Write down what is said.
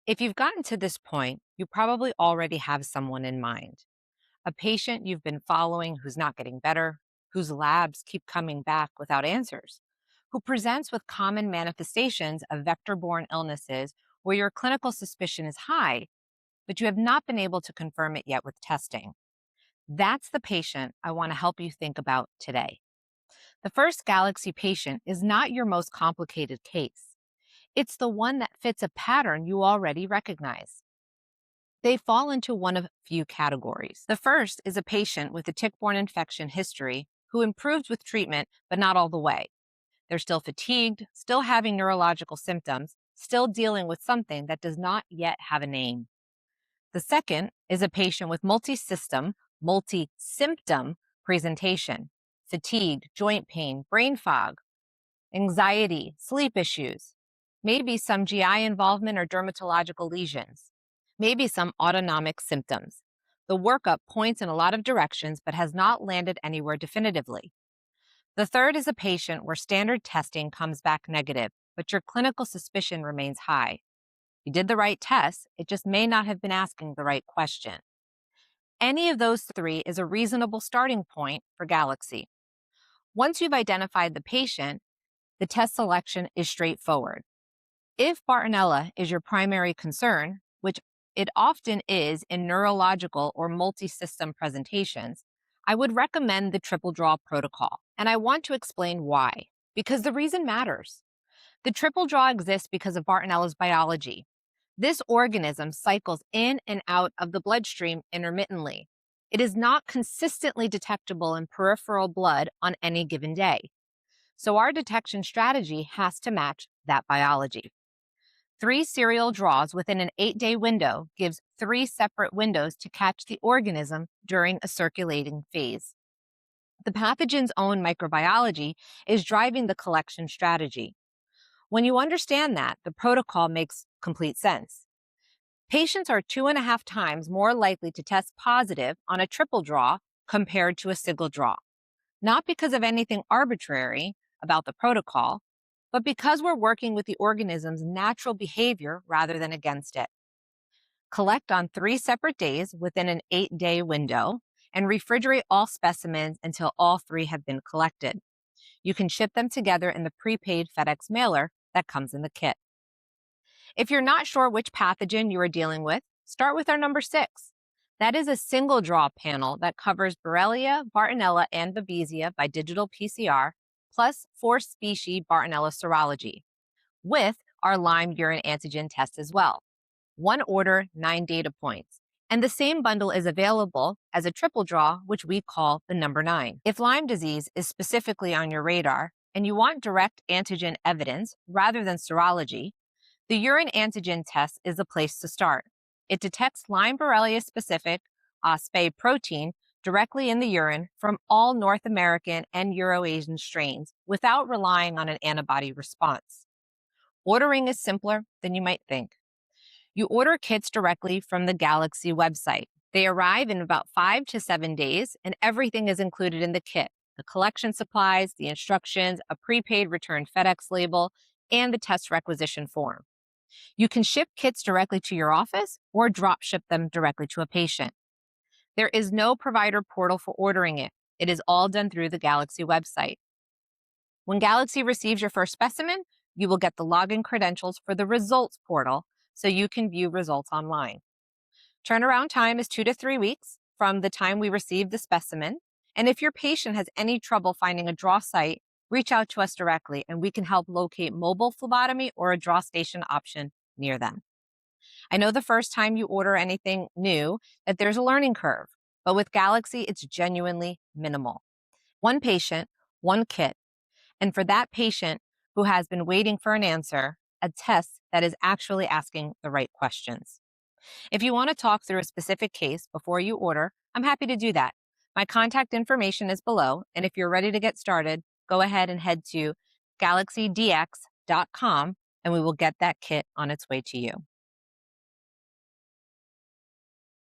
If you've gotten to this point, you probably already have someone in mind. A patient you've been following who's not getting better, whose labs keep coming back without answers, who presents with common manifestations of vector borne illnesses where your clinical suspicion is high, but you have not been able to confirm it yet with testing. That's the patient I want to help you think about today. The first Galaxy patient is not your most complicated case. It's the one that fits a pattern you already recognize. They fall into one of few categories. The first is a patient with a tick-borne infection history who improved with treatment, but not all the way. They're still fatigued, still having neurological symptoms, still dealing with something that does not yet have a name. The second is a patient with multi-system, multi-symptom presentation, fatigue, joint pain, brain fog, anxiety, sleep issues, maybe some GI involvement or dermatological lesions, maybe some autonomic symptoms. The workup points in a lot of directions but has not landed anywhere definitively. The third is a patient where standard testing comes back negative, but your clinical suspicion remains high. You did the right test, it just may not have been asking the right question. Any of those three is a reasonable starting point for Galaxy. Once you've identified the patient, the test selection is straightforward. If Bartonella is your primary concern, which it often is in neurological or multi-system presentations, I would recommend the triple draw protocol. And I want to explain why, because the reason matters. The triple draw exists because of Bartonella's biology. This organism cycles in and out of the bloodstream intermittently. It is not consistently detectable in peripheral blood on any given day. So our detection strategy has to match that biology. 3 serial draws within an 8-day window gives 3 separate windows to catch the organism during a circulating phase. The pathogen's own microbiology is driving the collection strategy. When you understand that, the protocol makes complete sense. Patients are 2.5 times more likely to test positive on a triple draw compared to a single draw. Not because of anything arbitrary about the protocol, but because we're working with the organism's natural behavior rather than against it. Collect on 3 separate days within an 8-day window and refrigerate all specimens until all 3 have been collected. You can ship them together in the prepaid FedEx mailer that comes in the kit. If you're not sure which pathogen you are dealing with, start with our number 6. That is a single draw panel that covers Borrelia, Bartonella, and Babesia by digital PCR, plus 4 species Bartonella serology, with our Lyme urine antigen test as well. 1 order, 9 data points. And the same bundle is available as a triple draw, which we call the number 9. If Lyme disease is specifically on your radar and you want direct antigen evidence rather than serology, the urine antigen test is the place to start. It detects Lyme Borrelia specific OspA protein directly in the urine from all North American and Eurasian strains without relying on an antibody response. Ordering is simpler than you might think. You order kits directly from the Galaxy website. They arrive in about 5 to 7 days, and everything is included in the kit: the collection supplies, the instructions, a prepaid return FedEx label, and the test requisition form. You can ship kits directly to your office or drop ship them directly to a patient. There is no provider portal for ordering it. It is all done through the Galaxy website. When Galaxy receives your first specimen, you will get the login credentials for the results portal so you can view results online. Turnaround time is 2 to 3 weeks from the time we receive the specimen. And if your patient has any trouble finding a draw site, reach out to us directly and we can help locate mobile phlebotomy or a draw station option near them. I know the first time you order anything new that there's a learning curve, but with Galaxy, it's genuinely minimal. 1 patient, 1 kit. And for that patient who has been waiting for an answer, a test that is actually asking the right questions. If you want to talk through a specific case before you order, I'm happy to do that. My contact information is below, and if you're ready to get started, go ahead and head to galaxydx.com and we will get that kit on its way to you.